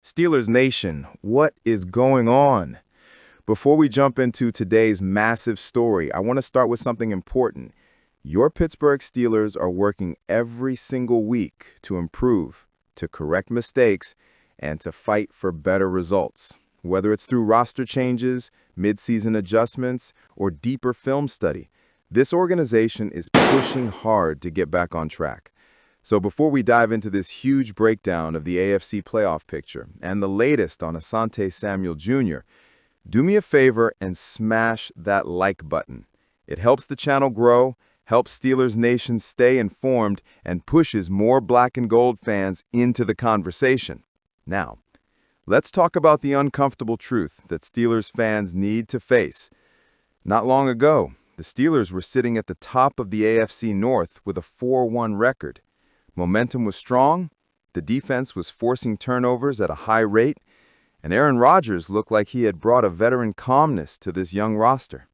Steelers Nation, what is going on? Before we jump into today's massive story, I want to start with something important. Your Pittsburgh Steelers are working every single week to improve, to correct mistakes, and to fight for better results. Whether it's through roster changes, mid-season adjustments, or deeper film study, this organization is pushing hard to get back on track. So before we dive into this huge breakdown of the AFC playoff picture and the latest on Asante Samuel Jr., do me a favor and smash that like button. It helps the channel grow, helps Steelers Nation stay informed, and pushes more black and gold fans into the conversation. Now, let's talk about the uncomfortable truth that Steelers fans need to face. Not long ago, the Steelers were sitting at the top of the AFC North with a 4-1 record. Momentum was strong, the defense was forcing turnovers at a high rate, and Aaron Rodgers looked like he had brought a veteran calmness to this young roster.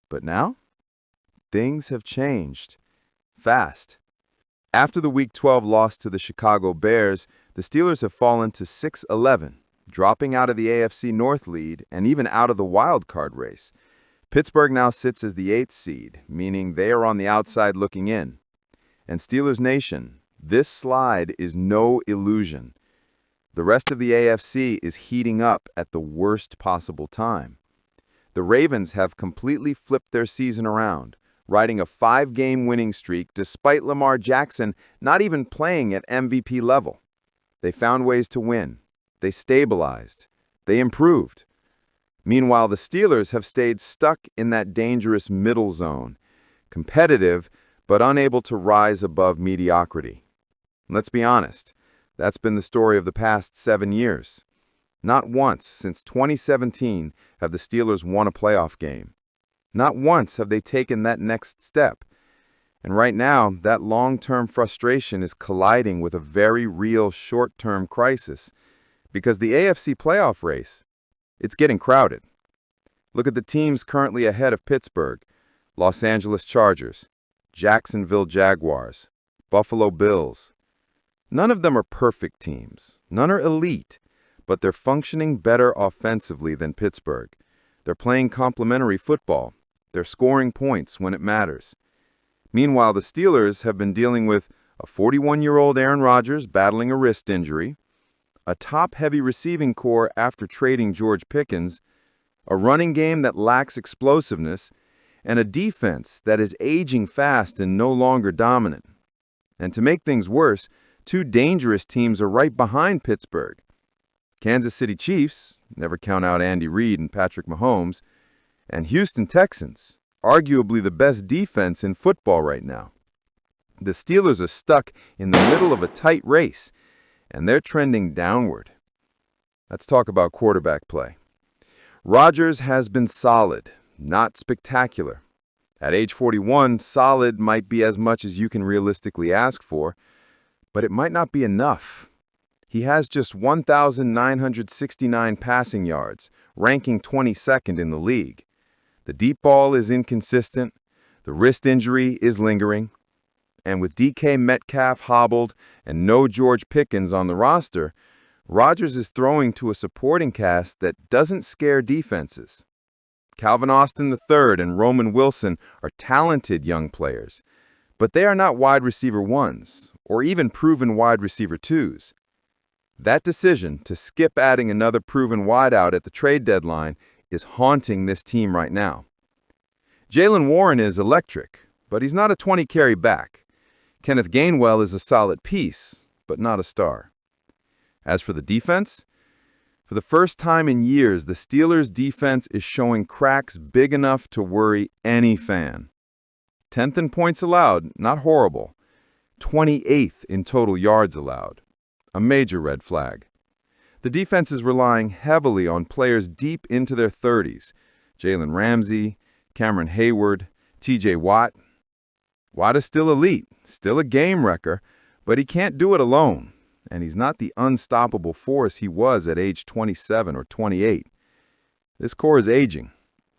But now, things have changed. Fast. After the Week 12 loss to the Chicago Bears, the Steelers have fallen to 6-11, dropping out of the AFC North lead and even out of the wild card race. Pittsburgh now sits as the 8th seed, meaning they are on the outside looking in. And Steelers Nation, this slide is no illusion. The rest of the AFC is heating up at the worst possible time. The Ravens have completely flipped their season around, riding a 5-game winning streak despite Lamar Jackson not even playing at MVP level. They found ways to win. They stabilized. They improved. Meanwhile, the Steelers have stayed stuck in that dangerous middle zone, competitive but unable to rise above mediocrity. Let's be honest, that's been the story of the past 7 years. Not once since 2017 have the Steelers won a playoff game. Not once have they taken that next step. And right now, that long-term frustration is colliding with a very real short-term crisis, because the AFC playoff race, it's getting crowded. Look at the teams currently ahead of Pittsburgh: Los Angeles Chargers, Jacksonville Jaguars, Buffalo Bills. None of them are perfect teams. None are elite, but they're functioning better offensively than Pittsburgh. They're playing complementary football. They're scoring points when it matters. Meanwhile, the Steelers have been dealing with a 41-year-old Aaron Rodgers battling a wrist injury, a top-heavy receiving core after trading George Pickens, a running game that lacks explosiveness, and a defense that is aging fast and no longer dominant. And to make things worse, 2 dangerous teams are right behind Pittsburgh. Kansas City Chiefs, never count out Andy Reid and Patrick Mahomes, and Houston Texans, arguably the best defense in football right now. The Steelers are stuck in the middle of a tight race, and they're trending downward. Let's talk about quarterback play. Rodgers has been solid, not spectacular. At age 41, solid might be as much as you can realistically ask for, but it might not be enough. He has just 1,969 passing yards, ranking 22nd in the league. The deep ball is inconsistent, the wrist injury is lingering, and with DK Metcalf hobbled and no George Pickens on the roster, Rodgers is throwing to a supporting cast that doesn't scare defenses. Calvin Austin III and Roman Wilson are talented young players, but they are not wide receiver 1s or even proven wide receiver 2s. That decision to skip adding another proven wideout at the trade deadline is haunting this team right now. Jaylen Warren is electric, but he's not a 20-carry back. Kenneth Gainwell is a solid piece, but not a star. As for the defense, for the first time in years, the Steelers' defense is showing cracks big enough to worry any fan. 10th in points allowed, not horrible. 28th in total yards allowed. A major red flag. The defense is relying heavily on players deep into their 30s. Jalen Ramsey, Cameron Hayward, TJ Watt. Watt is still elite, still a game wrecker, but he can't do it alone. And he's not the unstoppable force he was at age 27 or 28. This core is aging,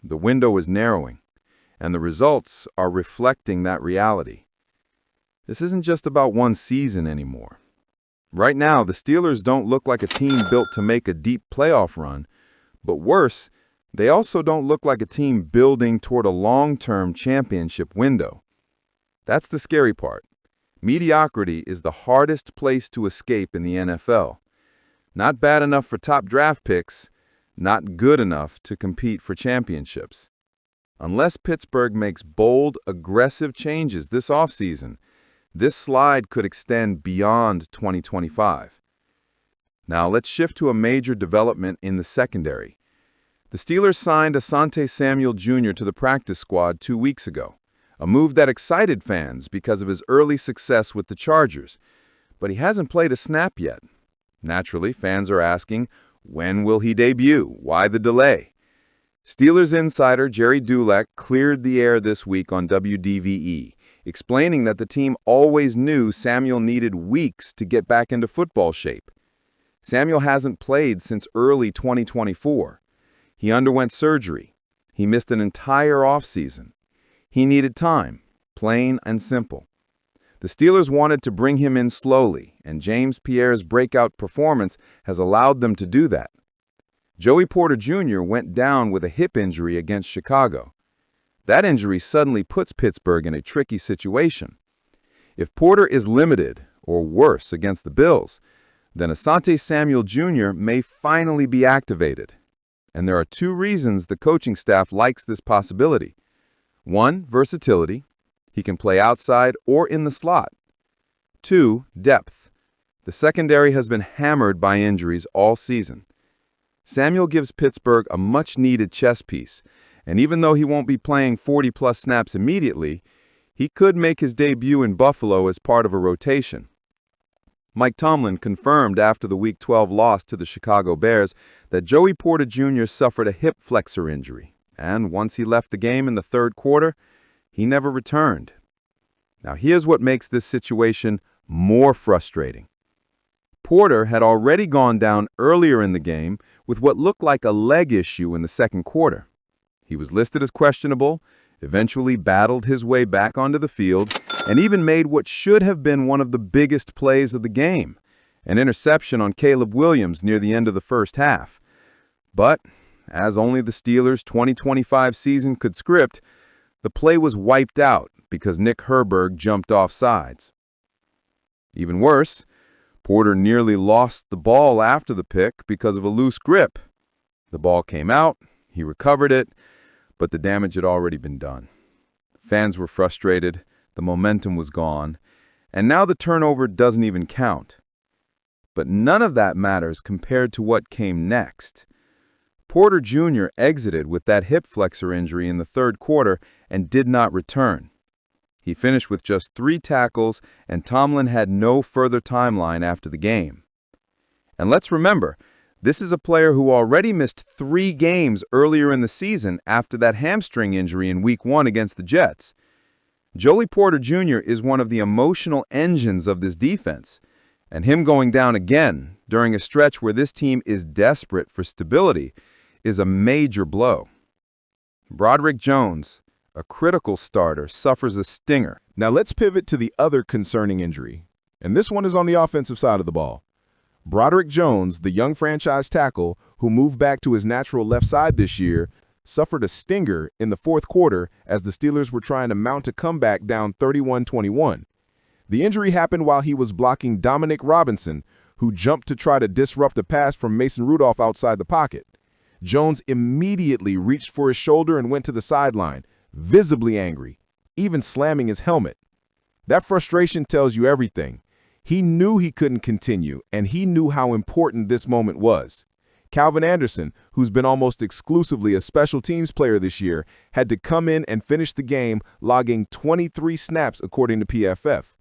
the window is narrowing, and the results are reflecting that reality. This isn't just about one season anymore. Right now, the Steelers don't look like a team built to make a deep playoff run, but worse, they also don't look like a team building toward a long-term championship window. That's the scary part. Mediocrity is the hardest place to escape in the NFL. Not bad enough for top draft picks, not good enough to compete for championships. Unless Pittsburgh makes bold, aggressive changes this offseason, this slide could extend beyond 2025. Now let's shift to a major development in the secondary. The Steelers signed Asante Samuel Jr. to the practice squad 2 weeks ago, a move that excited fans because of his early success with the Chargers, but he hasn't played a snap yet. Naturally, fans are asking, when will he debut? Why the delay? Steelers insider Jerry Dulac cleared the air this week on WDVE, explaining that the team always knew Samuel needed weeks to get back into football shape. Samuel hasn't played since early 2024. He underwent surgery. He missed an entire offseason. He needed time, plain and simple. The Steelers wanted to bring him in slowly, and James Pierre's breakout performance has allowed them to do that. Joey Porter Jr. went down with a hip injury against Chicago. That injury suddenly puts Pittsburgh in a tricky situation. If Porter is limited, or worse, against the Bills, then Asante Samuel Jr. may finally be activated. And there are 2 reasons the coaching staff likes this possibility. 1, versatility. He can play outside or in the slot. 2, depth. The secondary has been hammered by injuries all season. Samuel gives Pittsburgh a much-needed chess piece, and even though he won't be playing 40-plus snaps immediately, he could make his debut in Buffalo as part of a rotation. Mike Tomlin confirmed after the Week 12 loss to the Chicago Bears that Joey Porter Jr. suffered a hip flexor injury, and once he left the game in the 3rd quarter, he never returned. Now here's what makes this situation more frustrating. Porter had already gone down earlier in the game with what looked like a leg issue in the 2nd quarter. He was listed as questionable, eventually battled his way back onto the field, and even made what should have been one of the biggest plays of the game, an interception on Caleb Williams near the end of the first half. But, as only the Steelers' 2025 season could script, the play was wiped out because Nick Herberg jumped off sides. Even worse, Porter nearly lost the ball after the pick because of a loose grip. The ball came out, he recovered it, but the damage had already been done. Fans were frustrated, the momentum was gone, and now the turnover doesn't even count. But none of that matters compared to what came next. Porter Jr. exited with that hip flexor injury in the 3rd quarter and did not return. He finished with just 3 tackles, and Tomlin had no further timeline after the game. And let's remember, this is a player who already missed 3 games earlier in the season after that hamstring injury in Week 1 against the Jets. Joey Porter Jr. is one of the emotional engines of this defense, and him going down again during a stretch where this team is desperate for stability is a major blow. Broderick Jones, a critical starter, suffers a stinger. Now let's pivot to the other concerning injury, and this one is on the offensive side of the ball. Broderick Jones, the young franchise tackle who moved back to his natural left side this year, suffered a stinger in the 4th quarter as the Steelers were trying to mount a comeback down 31-21. The injury happened while he was blocking Dominic Robinson, who jumped to try to disrupt a pass from Mason Rudolph outside the pocket. Jones immediately reached for his shoulder and went to the sideline, visibly angry, even slamming his helmet. That frustration tells you everything. He knew he couldn't continue, and he knew how important this moment was. Calvin Anderson, who's been almost exclusively a special teams player this year, had to come in and finish the game, logging 23 snaps according to PFF.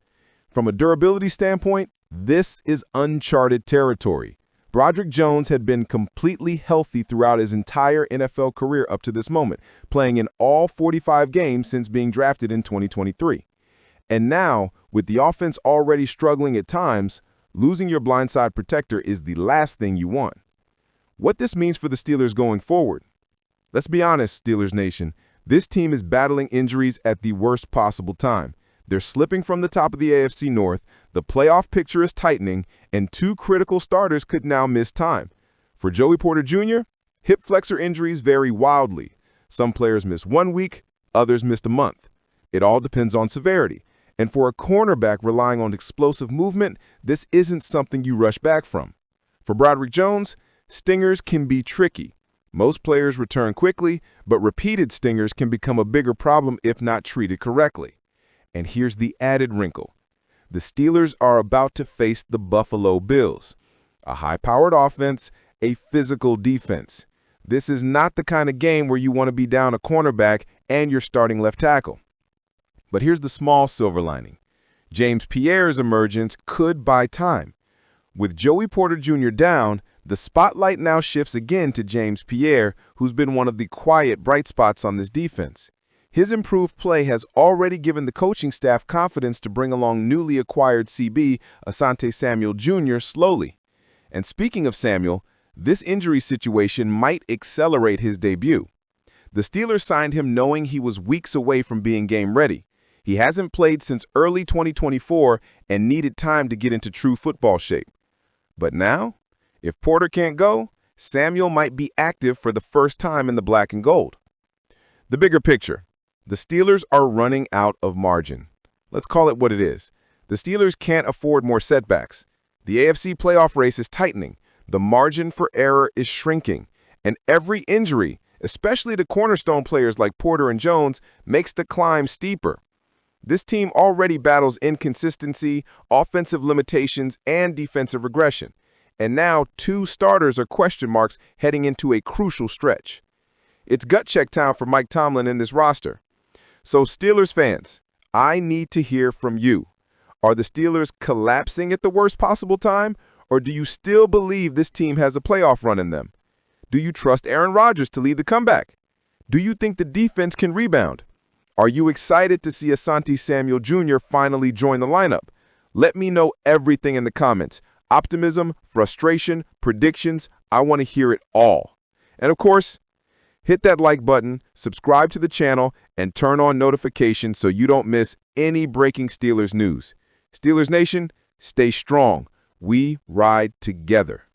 From a durability standpoint, this is uncharted territory. Broderick Jones had been completely healthy throughout his entire NFL career up to this moment, playing in all 45 games since being drafted in 2023. And now, with the offense already struggling at times, losing your blindside protector is the last thing you want. What this means for the Steelers going forward? Let's be honest, Steelers Nation, this team is battling injuries at the worst possible time. They're slipping from the top of the AFC North, the playoff picture is tightening, and two critical starters could now miss time. For Joey Porter Jr., hip flexor injuries vary wildly. Some players miss 1 week, others missed a month. It all depends on severity. And for a cornerback relying on explosive movement, this isn't something you rush back from. For Broderick Jones, stingers can be tricky. Most players return quickly, but repeated stingers can become a bigger problem if not treated correctly. And here's the added wrinkle. The Steelers are about to face the Buffalo Bills, a high-powered offense, a physical defense. This is not the kind of game where you want to be down a cornerback and your starting left tackle. But here's the small silver lining. James Pierre's emergence could buy time. With Joey Porter Jr. down, the spotlight now shifts again to James Pierre, who's been one of the quiet bright spots on this defense. His improved play has already given the coaching staff confidence to bring along newly acquired CB, Asante Samuel Jr., slowly. And speaking of Samuel, this injury situation might accelerate his debut. The Steelers signed him knowing he was weeks away from being game ready. He hasn't played since early 2024 and needed time to get into true football shape. But now, if Porter can't go, Samuel might be active for the first time in the black and gold. The bigger picture. The Steelers are running out of margin. Let's call it what it is. The Steelers can't afford more setbacks. The AFC playoff race is tightening. The margin for error is shrinking. And every injury, especially to cornerstone players like Porter and Jones, makes the climb steeper. This team already battles inconsistency, offensive limitations, and defensive regression. And now two starters are question marks heading into a crucial stretch. It's gut check time for Mike Tomlin in this roster. So Steelers fans, I need to hear from you. Are the Steelers collapsing at the worst possible time, or do you still believe this team has a playoff run in them? Do you trust Aaron Rodgers to lead the comeback? Do you think the defense can rebound? Are you excited to see Asante Samuel Jr. finally join the lineup? Let me know everything in the comments. Optimism, frustration, predictions, I want to hear it all. And of course, hit that like button, subscribe to the channel, and turn on notifications so you don't miss any breaking Steelers news. Steelers Nation, stay strong. We ride together.